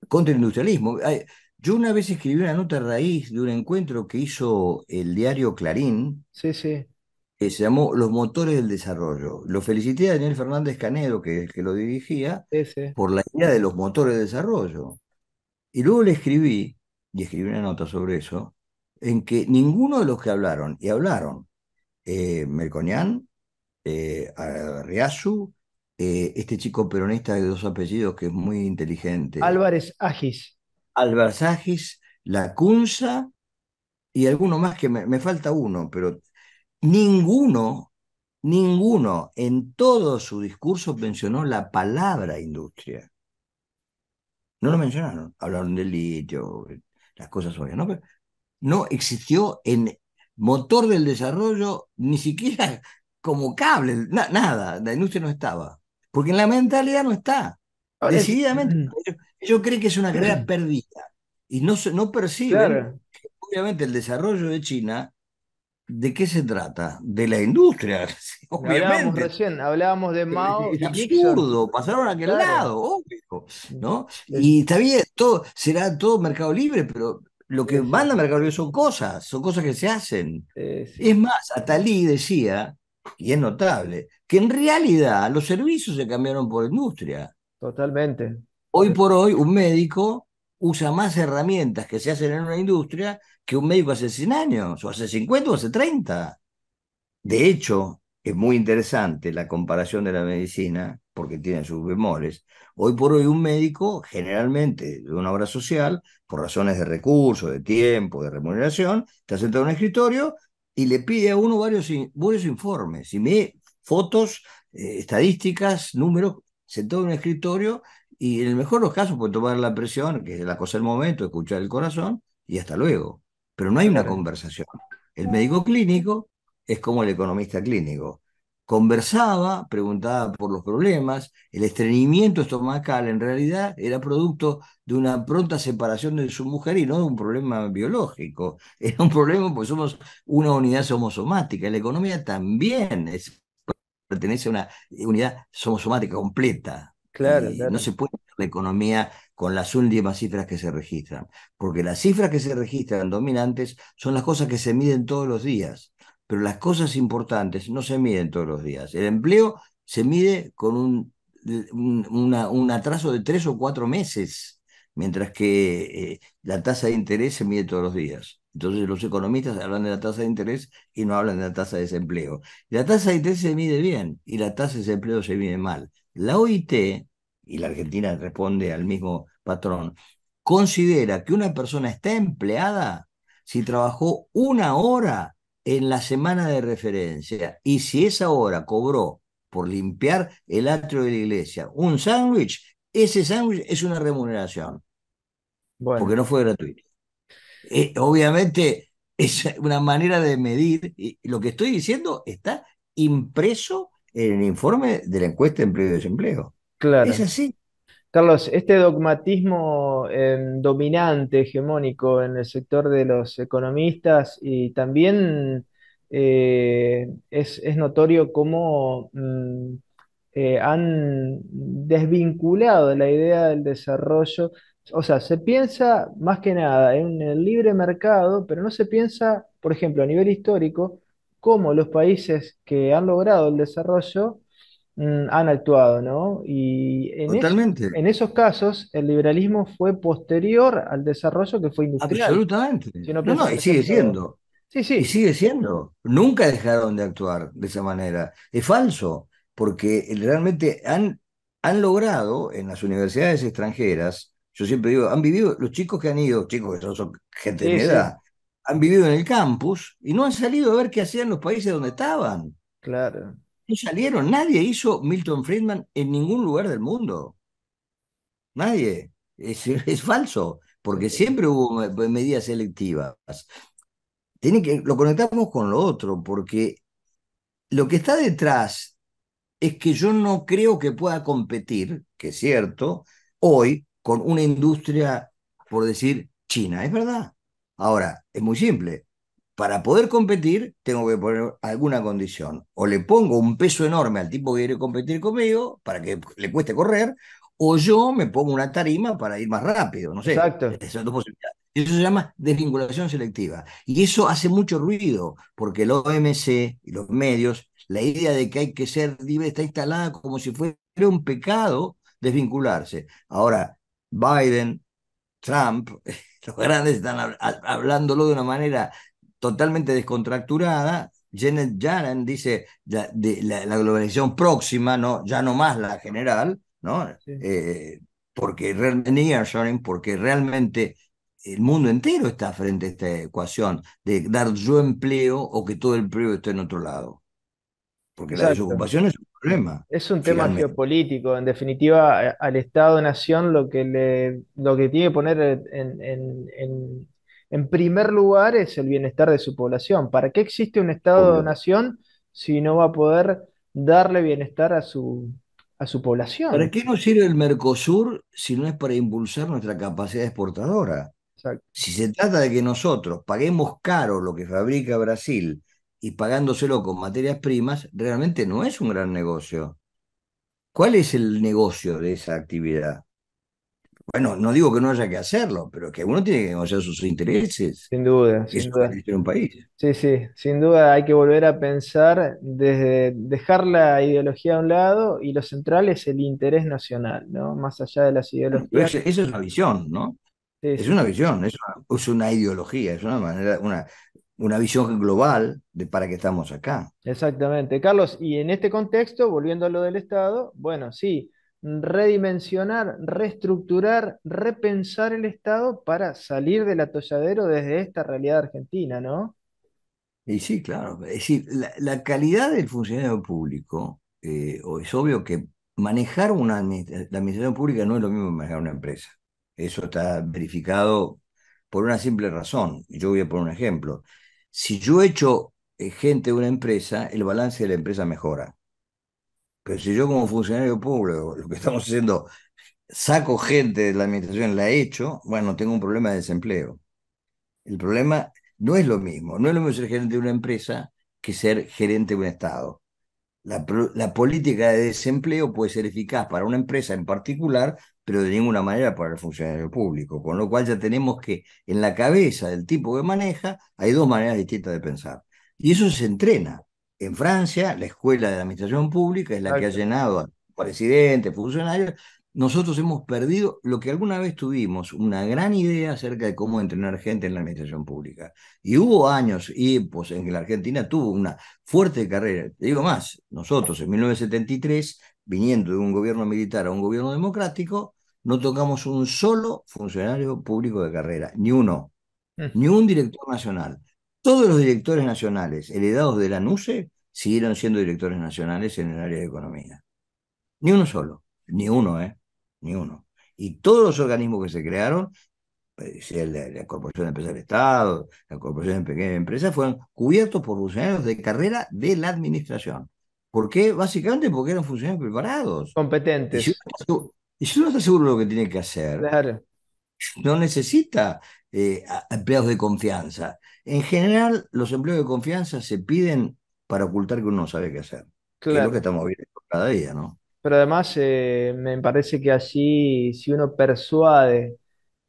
Speaker 2: contra el industrialismo. Yo una vez escribí una nota a raíz de un encuentro que hizo el diario Clarín,
Speaker 1: sí, sí,
Speaker 2: que se llamó Los motores del desarrollo. Lo felicité a Daniel Fernández Canedo, que lo dirigía,
Speaker 1: sí, sí.
Speaker 2: por la idea de los motores de desarrollo. Y luego le escribí, y escribí una nota sobre eso, en que ninguno de los que hablaron, y hablaron, Melconian, Arriazu, este chico peronista de dos apellidos que es muy inteligente,
Speaker 1: Álvarez Agis.
Speaker 2: Álvaro Sagis, Lacunza y alguno más que me falta uno, pero ninguno, ninguno en todo su discurso mencionó la palabra industria. No lo mencionaron. Hablaron del litio, las cosas obvias, ¿no? Pero no existió en motor del desarrollo ni siquiera como cable, nada, la industria no estaba. Porque en la mentalidad no está.
Speaker 1: Ahora
Speaker 2: Decididamente, ellos creen que es una carrera perdida y no perciben,
Speaker 1: claro,
Speaker 2: obviamente, el desarrollo de China. ¿De qué se trata? De la industria, sí,
Speaker 1: hablábamos
Speaker 2: obviamente.
Speaker 1: recién, hablábamos de Mao
Speaker 2: Es
Speaker 1: y Nixon.
Speaker 2: absurdo, pasaron a aquel
Speaker 1: Claro.
Speaker 2: lado, obvio, ¿no?
Speaker 1: Es-
Speaker 2: Y está bien, será todo mercado libre, pero lo que
Speaker 1: sí, sí,
Speaker 2: manda mercado libre son cosas que se hacen.
Speaker 1: sí,
Speaker 2: Es más, Atalí decía, y es notable, que en realidad los servicios se cambiaron por industria.
Speaker 1: totalmente.
Speaker 2: Hoy por hoy, un médico usa más herramientas que se hacen en una industria que un médico hace 100 años, o hace 50 o hace 30. De hecho, es muy interesante la comparación de la medicina, porque tiene sus bemoles. Hoy por hoy un médico, generalmente de una obra social, por razones de recursos, de tiempo, de remuneración, está sentado en un escritorio y le pide a uno varios informes, y fotos, estadísticas, números, sentado en un escritorio y en el mejor de los casos puede tomar la presión, que es la cosa del momento, escuchar el corazón y hasta luego. Pero no hay una
Speaker 1: Claro,
Speaker 2: conversación. El médico clínico es como el economista clínico. Conversaba, preguntaba por los problemas, el estreñimiento estomacal en realidad era producto de una pronta separación de su mujer y no de un problema biológico. Era un problema porque somos una unidad somosomática. La economía también pertenece a una unidad somosomática completa
Speaker 1: claro,
Speaker 2: y no
Speaker 1: claro.
Speaker 2: se puede hacer la economía con las últimas cifras que se registran, porque las cifras que se registran dominantes son las cosas que se miden todos los días, pero las cosas importantes no se miden todos los días. El empleo se mide con un atraso de 3 o 4 meses, mientras que la tasa de interés se mide todos los días. Entonces los economistas hablan de la tasa de interés y no hablan de la tasa de desempleo. La tasa de interés se mide bien y la tasa de desempleo se mide mal. La OIT, y la Argentina responde al mismo patrón, considera que una persona está empleada si trabajó 1 hora en la semana de referencia y si esa hora cobró por limpiar el atrio de la iglesia un sándwich, ese sándwich es una remuneración, porque
Speaker 1: Bueno,
Speaker 2: no fue gratuito. Obviamente es una manera de medir, y lo que estoy diciendo está impreso en el informe de la encuesta de empleo y desempleo. Es
Speaker 1: claro.
Speaker 2: así,
Speaker 1: Carlos, este dogmatismo dominante, hegemónico en el sector de los economistas y también es notorio cómo han desvinculado la idea del desarrollo. O sea, se piensa más que nada en el libre mercado, pero no se piensa, por ejemplo, a nivel histórico, cómo los países que han logrado el desarrollo han actuado, ¿no? Y
Speaker 2: totalmente,
Speaker 1: en esos casos, el liberalismo fue posterior al desarrollo que fue industrial.
Speaker 2: absolutamente.
Speaker 1: Si uno
Speaker 2: No,
Speaker 1: piensa,
Speaker 2: no, y
Speaker 1: por
Speaker 2: sigue
Speaker 1: ejemplo,
Speaker 2: siendo.
Speaker 1: sí,
Speaker 2: Y
Speaker 1: sí,
Speaker 2: sigue siendo. Nunca dejaron de actuar de esa manera. Es falso, porque realmente han logrado en las universidades extranjeras, yo siempre digo, han vivido, los chicos que han ido, chicos que son gente de
Speaker 1: sí,
Speaker 2: mi
Speaker 1: sí,
Speaker 2: edad, han vivido en el campus y no han salido a ver qué hacían los países donde estaban.
Speaker 1: claro,
Speaker 2: No salieron, nadie hizo Milton Friedman en ningún lugar del mundo. Nadie. Es falso,
Speaker 1: sí,
Speaker 2: porque siempre hubo medidas selectivas. Lo conectamos con lo otro, porque lo que está detrás es que yo no creo que pueda competir, que es cierto, hoy con una industria, por decir, china. Es verdad. Ahora, es muy simple. para poder competir, tengo que poner alguna condición. O le pongo un peso enorme al tipo que quiere competir conmigo para que le cueste correr, o yo me pongo una tarima para ir más rápido. No sé,
Speaker 1: Exacto,
Speaker 2: esas dos posibilidades. Eso se llama desvinculación selectiva. Y eso hace mucho ruido, porque el OMC y los medios, la idea de que hay que ser libre está instalada como si fuera un pecado desvincularse. Ahora, Biden, Trump, los grandes están hablándolo de una manera totalmente descontracturada. Janet Yellen dice la globalización próxima, ¿no? Ya no más la general, ¿no?
Speaker 1: sí,
Speaker 2: Porque nearshoring, porque realmente el mundo entero está frente a esta ecuación de dar yo empleo o que todo el empleo esté en otro lado. Porque la
Speaker 1: exacto.
Speaker 2: desocupación es un problema,
Speaker 1: Es un tema
Speaker 2: finalmente.
Speaker 1: geopolítico. En definitiva, al Estado-nación lo que tiene que poner en primer lugar es el bienestar de su población. ¿Para qué existe un
Speaker 2: Obvio.
Speaker 1: Estado-nación si no va a poder darle bienestar a su
Speaker 2: ¿Para
Speaker 1: población?
Speaker 2: qué nos sirve el Mercosur si no es para impulsar nuestra capacidad exportadora?
Speaker 1: Exacto.
Speaker 2: Si se trata de que nosotros paguemos caro lo que fabrica Brasil y pagándoselo con materias primas, realmente no es un gran negocio. ¿Cuál es el negocio de esa actividad? Bueno, no digo que no haya que hacerlo, pero que uno tiene que negociar sus intereses.
Speaker 1: Sin duda,
Speaker 2: Eso
Speaker 1: sin
Speaker 2: es lo que
Speaker 1: duda.
Speaker 2: necesita un país.
Speaker 1: Sí, sí, sin duda hay que volver a pensar desde dejar la ideología a un lado y lo central es el interés nacional, ¿no? Más allá de las
Speaker 2: Bueno, pero
Speaker 1: ideologías.
Speaker 2: esa es una visión, ¿no?
Speaker 1: Sí,
Speaker 2: Es
Speaker 1: sí,
Speaker 2: una
Speaker 1: sí.
Speaker 2: visión, es una ideología, es una manera, una visión global de para qué estamos acá.
Speaker 1: Exactamente. Carlos, y en este contexto, volviendo a lo del Estado, bueno, sí, redimensionar, reestructurar, repensar el Estado para salir del atolladero desde esta realidad argentina, ¿no?
Speaker 2: Y sí, claro. Es decir, la calidad del funcionario público, es obvio que manejar la administración pública no es lo mismo que manejar una empresa. Eso está verificado por una simple razón. Yo voy a poner un ejemplo. Si yo echo gente de una empresa, el balance de la empresa mejora. Pero si yo como funcionario público, lo que estamos haciendo, saco gente de la administración, la echo, bueno, tengo un problema de desempleo. El problema no es lo mismo. No es lo mismo ser gerente de una empresa que ser gerente de un Estado. La política de desempleo puede ser eficaz para una empresa en particular, pero de ninguna manera para el funcionario público. Con lo cual ya tenemos que, en la cabeza del tipo que maneja, hay dos maneras distintas de pensar. Y eso se entrena. En Francia, la escuela de la administración pública es la que ha
Speaker 1: Exacto.
Speaker 2: llenado a presidentes, funcionarios. Nosotros hemos perdido lo que alguna vez tuvimos, una gran idea acerca de cómo entrenar gente en la administración pública. Y hubo años y pues, en que la Argentina tuvo una fuerte carrera. Te digo más, nosotros en 1973, viniendo de un gobierno militar a un gobierno democrático, no tocamos un solo funcionario público de carrera, ni uno,
Speaker 1: Mm.
Speaker 2: ni un director nacional. Todos los directores nacionales heredados de la NUCE siguieron siendo directores nacionales en el área de economía. Ni uno solo, ni uno, ¿eh? Ni uno. Y todos los organismos que se crearon, sea la Corporación de Empresas del Estado, la Corporación de Pequeñas Empresas, fueron cubiertos por funcionarios de carrera de la administración. ¿Por qué? Básicamente porque eran funcionarios preparados. Y si
Speaker 1: Competentes.
Speaker 2: uno está seguro, y si uno está seguro de lo que tiene que hacer,
Speaker 1: Claro,
Speaker 2: no necesita empleados de confianza. En general, los empleos de confianza se piden para ocultar que uno no sabe qué hacer, que es lo que
Speaker 1: claro.
Speaker 2: estamos viendo cada día, ¿no?
Speaker 1: Pero además me parece que allí, si uno persuade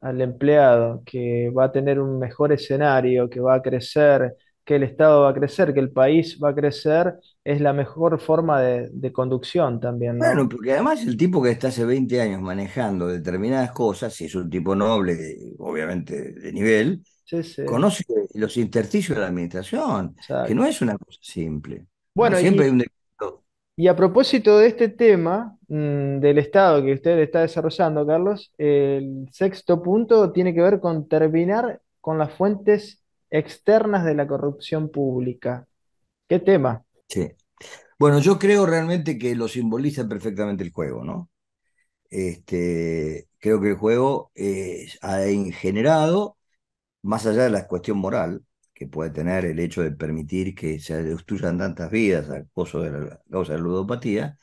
Speaker 1: al empleado que va a tener un mejor escenario, que va a crecer, que el Estado va a crecer, que el país va a crecer, es la mejor forma de conducción también, ¿no?
Speaker 2: Bueno, porque además el tipo que está hace 20 años manejando determinadas cosas, si es un tipo noble, obviamente de nivel,
Speaker 1: Sí, sí,
Speaker 2: conoce los intersticios de la administración, que no
Speaker 1: exacto.
Speaker 2: es una cosa simple. No
Speaker 1: Bueno,
Speaker 2: siempre hay un decreto.
Speaker 1: y a propósito de este tema, del Estado que usted está desarrollando, Carlos, el sexto punto tiene que ver con terminar con las fuentes externas de la corrupción pública. ¿Qué tema?
Speaker 2: Sí. Bueno, yo creo realmente que lo simboliza perfectamente el juego, ¿no? Creo que el juego ha generado, más allá de la cuestión moral que puede tener el hecho de permitir que se destruyan tantas vidas a causa de la ludopatía,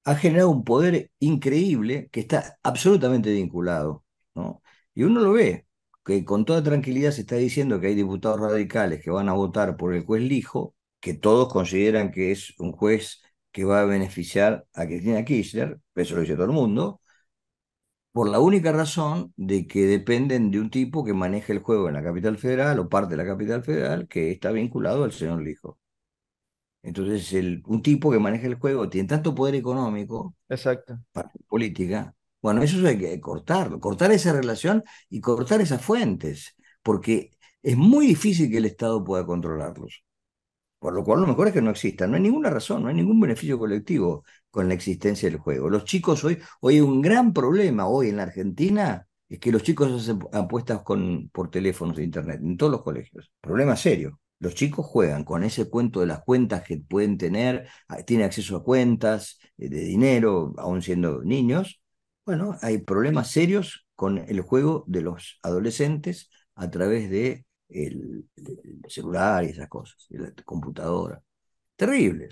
Speaker 2: ha generado un poder increíble que está absolutamente vinculado, ¿no? Y uno lo ve. que con toda tranquilidad se está diciendo que hay diputados radicales que van a votar por el juez Lijo, que todos consideran que es un juez que va a beneficiar a Cristina Kirchner, eso lo dice todo el mundo, por la única razón de que dependen de un tipo que maneja el juego en la capital federal o parte de la capital federal que está vinculado al señor Lijo. Entonces, un tipo que maneja el juego tiene tanto poder económico
Speaker 1: Exacto,
Speaker 2: para la política. Bueno, eso hay que cortarlo, cortar esa relación y cortar esas fuentes, porque es muy difícil que el Estado pueda controlarlos. Por lo cual lo mejor es que no existan. No hay ninguna razón, no hay ningún beneficio colectivo con la existencia del juego. Los chicos hoy hay un gran problema hoy en la Argentina, es que los chicos hacen apuestas por teléfonos de internet, en todos los colegios. Problema serio. Los chicos juegan con ese cuento de las cuentas que pueden tener, tienen acceso a cuentas de dinero, aún siendo niños. Bueno, hay problemas serios con el juego de los adolescentes a través de el celular y esas cosas, y la computadora. Terrible,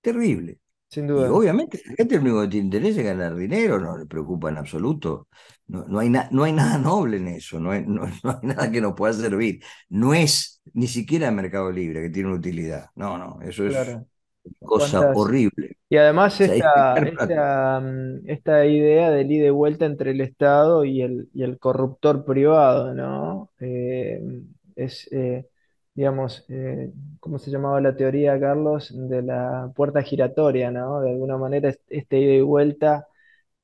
Speaker 2: terrible.
Speaker 1: sin
Speaker 2: Y
Speaker 1: duda.
Speaker 2: obviamente la gente lo único que te interesa es ganar dinero, no le preocupa en absoluto. No hay nada noble en eso, no hay nada que nos pueda servir. No es ni siquiera Mercado Libre que tiene una utilidad. No, no, eso es
Speaker 1: Claro.
Speaker 2: cosa
Speaker 1: ¿Cuántas?
Speaker 2: horrible.
Speaker 1: Y además
Speaker 2: O sea, es sacar plata.
Speaker 1: esta idea del ida y vuelta entre el Estado y el corruptor privado, ¿no? Es, digamos, ¿cómo se llamaba la teoría, Carlos? De la puerta giratoria, ¿no? De alguna manera, este ida y vuelta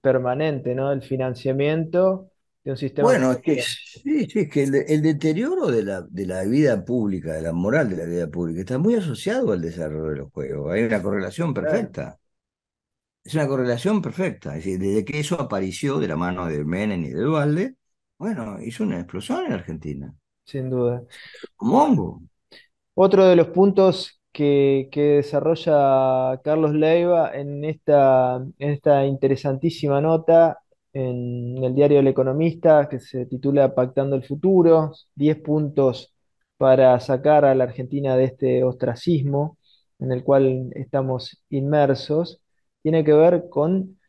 Speaker 1: permanente, ¿no? El financiamiento de un sistema
Speaker 2: Bueno, es que
Speaker 1: político.
Speaker 2: sí, sí, es que el deterioro de la vida pública, de la moral de la vida pública, está muy asociado al desarrollo de los juegos. Hay una correlación
Speaker 1: Claro,
Speaker 2: perfecta. Es una correlación perfecta. Es decir, desde que eso apareció de la mano de Menem y de Dualde, bueno, hizo una explosión en Argentina.
Speaker 1: sin duda.
Speaker 2: Como
Speaker 1: Bueno,
Speaker 2: hongo.
Speaker 1: otro de los puntos que desarrolla Carlos Leiva en esta interesantísima nota en el diario El Economista, que se titula Pactando el Futuro, 10 puntos para sacar a la Argentina de este ostracismo en el cual estamos inmersos, tiene que ver con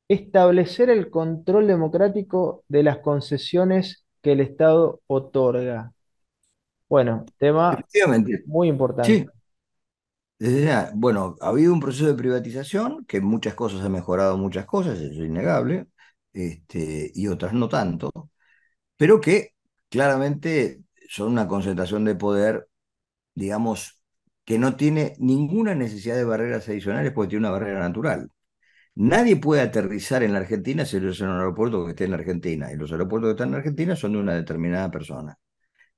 Speaker 1: establecer el control democrático de las concesiones que el Estado otorga. Bueno, tema
Speaker 2: Efectivamente.
Speaker 1: muy importante.
Speaker 2: Sí. Bueno, ha habido un proceso de privatización que en muchas cosas ha mejorado muchas cosas, eso es innegable, y otras no tanto, pero que claramente son una concentración de poder, digamos, que no tiene ninguna necesidad de barreras adicionales porque tiene una barrera natural. Nadie puede aterrizar en la Argentina si no es en un aeropuerto que esté en la Argentina, y los aeropuertos que están en Argentina son de una determinada persona.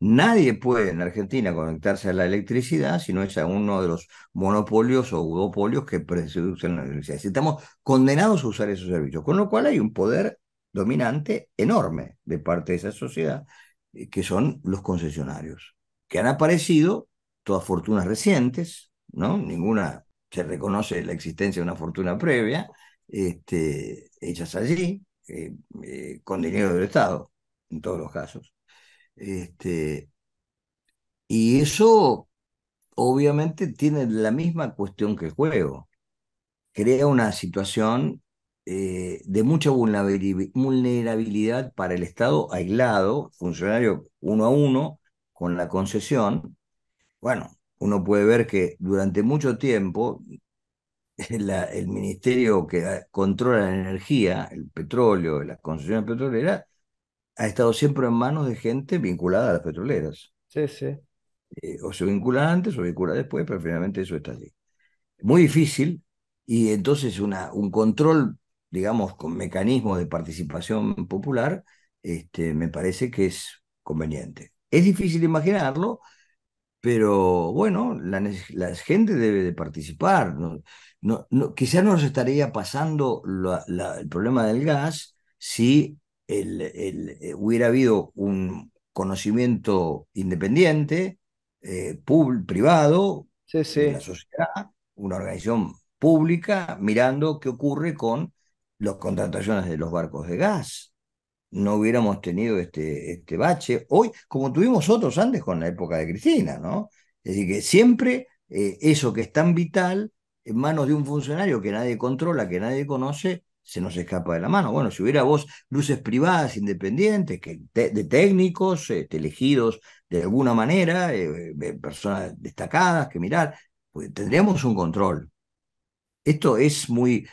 Speaker 2: Nadie puede en Argentina conectarse a la electricidad si no es a uno de los monopolios o duopolios que producen la electricidad. Si estamos condenados a usar esos servicios, con lo cual hay un poder dominante enorme de parte de esa sociedad, que son los concesionarios, que han aparecido todas fortunas recientes, ¿no? Ninguna se reconoce la existencia de una fortuna previa, hechas allí, con dinero del Estado, en todos los casos. Este, y eso obviamente tiene la misma cuestión que el juego. Crea una situación de mucha vulnerabilidad para el Estado aislado, funcionario uno a uno, con la concesión. Bueno, uno puede ver que durante mucho tiempo el ministerio que controla la energía, el petróleo, las concesiones petroleras, ha estado siempre en manos de gente vinculada a las petroleras.
Speaker 1: Sí, sí,
Speaker 2: O se vincula antes o vincula después, pero finalmente eso está allí. Muy difícil, y entonces un control, digamos, con mecanismos de participación popular, me parece que es conveniente. Es difícil imaginarlo, pero bueno, la gente debe de participar. Quizá no nos estaría pasando el problema del gas si hubiera habido un conocimiento independiente, privado,
Speaker 1: sí,
Speaker 2: de la
Speaker 1: sí,
Speaker 2: sociedad, una organización pública mirando qué ocurre con las contrataciones de los barcos de gas. No hubiéramos tenido este bache hoy, como tuvimos otros antes con la época de Cristina, ¿no? Es decir, que siempre eso que es tan vital en manos de un funcionario que nadie controla, que nadie conoce, se nos escapa de la mano. Bueno, si hubiera vos luces privadas independientes, de técnicos elegidos de alguna manera, personas destacadas que mirar, pues tendríamos un control. Esto es muy,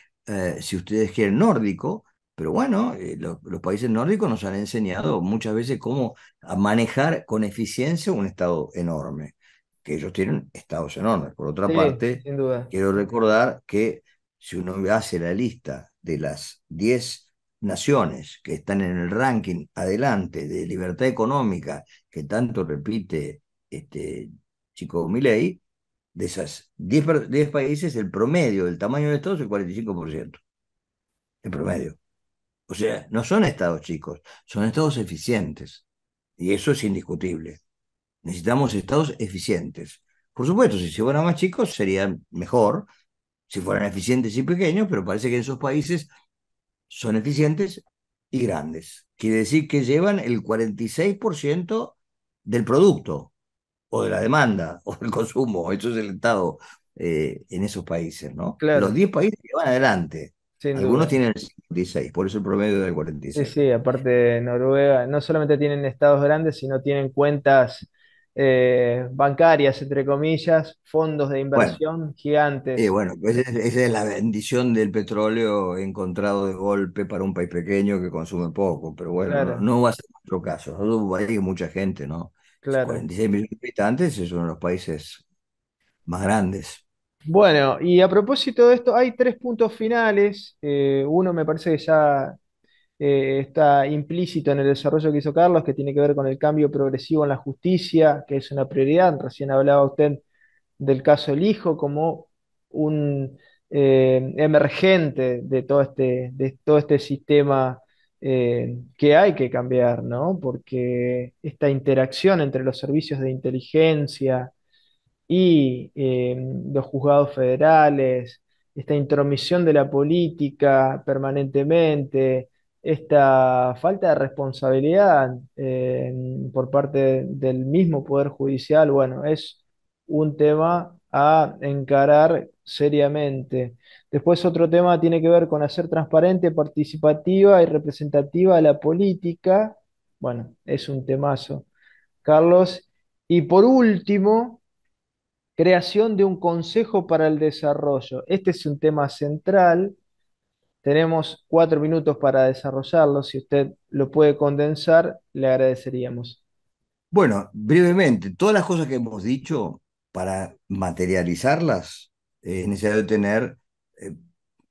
Speaker 2: si ustedes quieren, nórdico, pero bueno, los países nórdicos nos han enseñado muchas veces cómo a manejar con eficiencia un estado enorme, que ellos tienen estados enormes. Por otra
Speaker 1: Sí,
Speaker 2: parte,
Speaker 1: sin duda.
Speaker 2: quiero recordar que si uno hace la lista de las 10 naciones que están en el ranking adelante de libertad económica que tanto repite este chico Milei, de esas 10 países, el promedio del tamaño del Estado es el 45%. El promedio. O sea, no son estados chicos, son estados eficientes. Y eso es indiscutible. Necesitamos estados eficientes. Por supuesto, si fueran más chicos sería mejor, si fueran eficientes y pequeños, pero parece que esos países son eficientes y grandes. Quiere decir que llevan el 46% del producto o de la demanda o del consumo. Eso es el Estado en esos países, ¿no? Los
Speaker 1: Claro,
Speaker 2: 10 países que van adelante.
Speaker 1: sin
Speaker 2: Algunos
Speaker 1: duda.
Speaker 2: tienen el 56, por eso el promedio del
Speaker 1: Sí,
Speaker 2: 46.
Speaker 1: sí, aparte de Noruega, no solamente tienen estados grandes, sino tienen cuentas bancarias, entre comillas, fondos de
Speaker 2: Bueno,
Speaker 1: inversión gigantes.
Speaker 2: bueno, pues esa es la bendición del petróleo encontrado de golpe para un país pequeño que consume poco, pero bueno, no,
Speaker 1: Claro,
Speaker 2: no va a ser nuestro caso. Nosotros hay mucha gente, ¿no?
Speaker 1: claro.
Speaker 2: 46 millones de habitantes es uno de los países más grandes.
Speaker 1: Bueno, y a propósito de esto, hay tres puntos finales. Uno me parece que ya está implícito en el desarrollo que hizo Carlos, que tiene que ver con el cambio progresivo en la justicia, que es una prioridad. Recién hablaba usted del caso El Hijo como un emergente de todo este sistema que hay que cambiar, ¿no? Porque esta interacción entre los servicios de inteligencia y los juzgados federales, esta intromisión de la política permanentemente, esta falta de responsabilidad por parte del mismo Poder Judicial, bueno, es un tema a encarar seriamente. Después otro tema tiene que ver con hacer transparente, participativa y representativa la política. Bueno, es un temazo, Carlos. Y por último, creación de un Consejo para el Desarrollo. Este es un tema central. Tenemos 4 minutos para desarrollarlo. Si usted lo puede condensar, le agradeceríamos.
Speaker 2: Bueno, brevemente, todas las cosas que hemos dicho, para materializarlas, es necesario tener eh,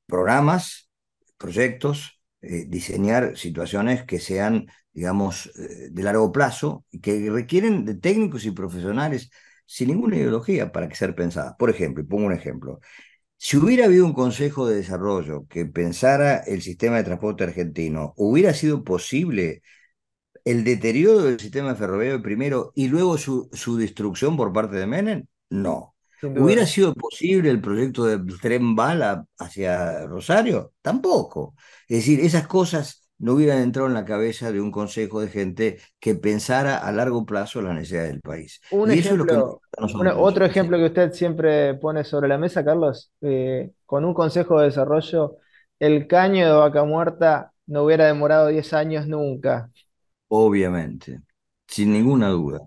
Speaker 2: programas, proyectos, diseñar situaciones que sean, digamos, de largo plazo y que requieren de técnicos y profesionales sin ninguna ideología para que ser pensadas. Por ejemplo, y pongo un ejemplo, si hubiera habido un Consejo de Desarrollo que pensara el sistema de transporte argentino, ¿hubiera sido posible el deterioro del sistema ferroviario primero y luego su destrucción por parte de Menem? No.
Speaker 1: Sin
Speaker 2: ¿Hubiera
Speaker 1: duda.
Speaker 2: sido posible el proyecto del tren bala hacia Rosario? Tampoco. Es decir, esas cosas no hubieran entrado en la cabeza de un consejo de gente que pensara a largo plazo las necesidades del país.
Speaker 1: Un
Speaker 2: Y eso es lo que nos
Speaker 1: ejemplo,
Speaker 2: falta a nosotros.
Speaker 1: otro
Speaker 2: Sí.
Speaker 1: ejemplo que usted siempre pone sobre la mesa, Carlos, con un Consejo de Desarrollo, el caño de Vaca Muerta no hubiera demorado 10 años nunca.
Speaker 2: Obviamente, sin ninguna duda.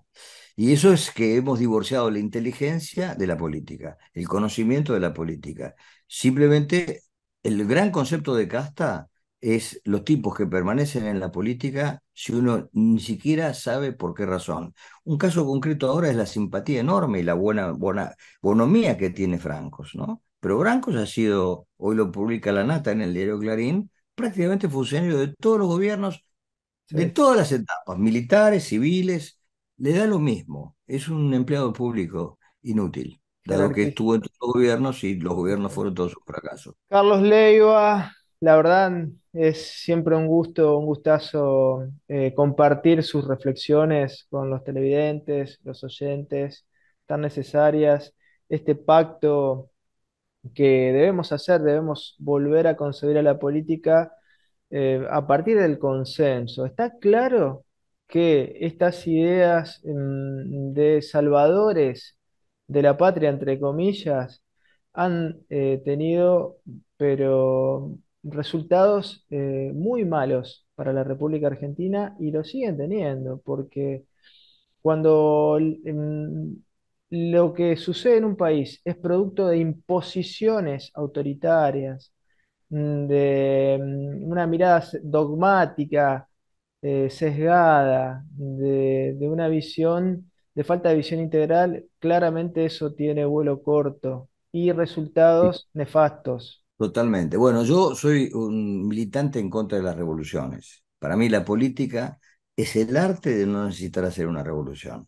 Speaker 2: Y eso es que hemos divorciado la inteligencia de la política, el conocimiento de la política. Simplemente el gran concepto de casta es los tipos que permanecen en la política si uno ni siquiera sabe por qué razón. Un caso concreto ahora es la simpatía enorme y la buena bonomía que tiene Francos, ¿no? Pero Francos ha sido, hoy lo publica La Nata en el diario Clarín, prácticamente funcionario de todos los gobiernos de
Speaker 1: Sí,
Speaker 2: todas las etapas, militares, civiles, le da lo mismo. Es un empleado público inútil, dado que
Speaker 1: jerarquía.
Speaker 2: estuvo en todos los gobiernos y los gobiernos fueron todos un fracaso.
Speaker 1: Carlos Leiva, la verdad es siempre un gustazo compartir sus reflexiones con los televidentes, los oyentes, tan necesarias. Este pacto que debemos hacer, debemos volver a concebir a la política a partir del consenso. Está claro que estas ideas de salvadores de la patria, entre comillas, han tenido, pero resultados muy malos para la República Argentina y lo siguen teniendo, porque cuando lo que sucede en un país es producto de imposiciones autoritarias, de una mirada dogmática, sesgada, de una visión, de falta de visión integral, claramente eso tiene vuelo corto y resultados nefastos.
Speaker 2: Totalmente. Bueno, yo soy un militante en contra de las revoluciones. Para mí la política es el arte de no necesitar hacer una revolución,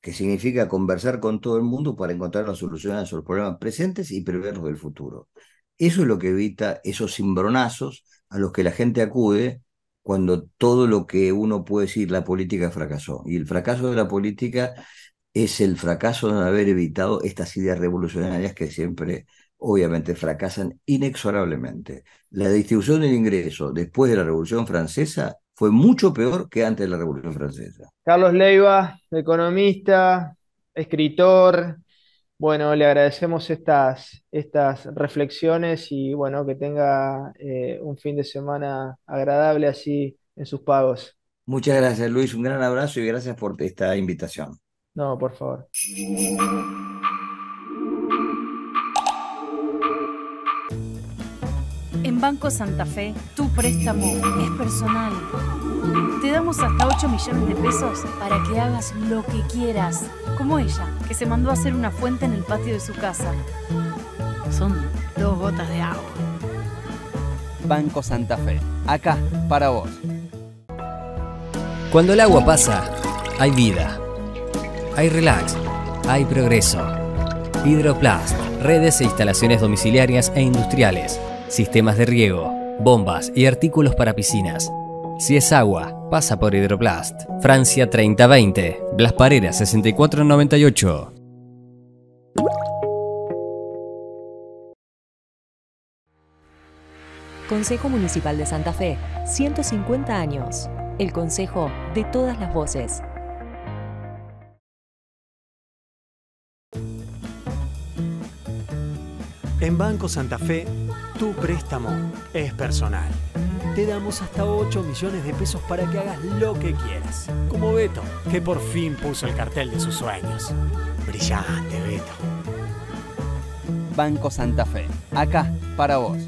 Speaker 2: que significa conversar con todo el mundo para encontrar las soluciones a los problemas presentes y prever los del futuro. Eso es lo que evita esos cimbronazos a los que la gente acude cuando todo lo que uno puede decir, la política fracasó. Y el fracaso de la política es el fracaso de no haber evitado estas ideas revolucionarias que siempre, obviamente, fracasan inexorablemente. La distribución del ingreso después de la Revolución Francesa fue mucho peor que antes de la Revolución Francesa.
Speaker 1: Carlos Leiva, economista, escritor. Bueno, le agradecemos estas reflexiones y bueno, que tenga un fin de semana agradable así en sus pagos.
Speaker 2: Muchas gracias, Luis. Un gran abrazo y gracias por esta invitación.
Speaker 1: No, por favor.
Speaker 3: En Banco Santa Fe, tu préstamo es personal. Te damos hasta 8 millones de pesos para que hagas lo que quieras. Como ella, que se mandó a hacer una fuente en el patio de su casa. Son 2 gotas de agua.
Speaker 4: Banco Santa Fe, acá para vos.
Speaker 5: Cuando el agua pasa, hay vida. Hay relax. Hay progreso. Hidroplast, redes e instalaciones domiciliarias e industriales. Sistemas de riego, bombas y artículos para piscinas. Si es agua, pasa por Hidroplast. Francia 3020, Blas Parera 6498.
Speaker 6: Consejo Municipal de Santa Fe, 150 años. El consejo de todas las voces.
Speaker 7: En Banco Santa Fe, tu préstamo es personal. Te damos hasta 8 millones de pesos para que hagas lo que quieras. Como Beto, que por fin puso el cartel de sus sueños. Brillante, Beto.
Speaker 4: Banco Santa Fe, acá para vos.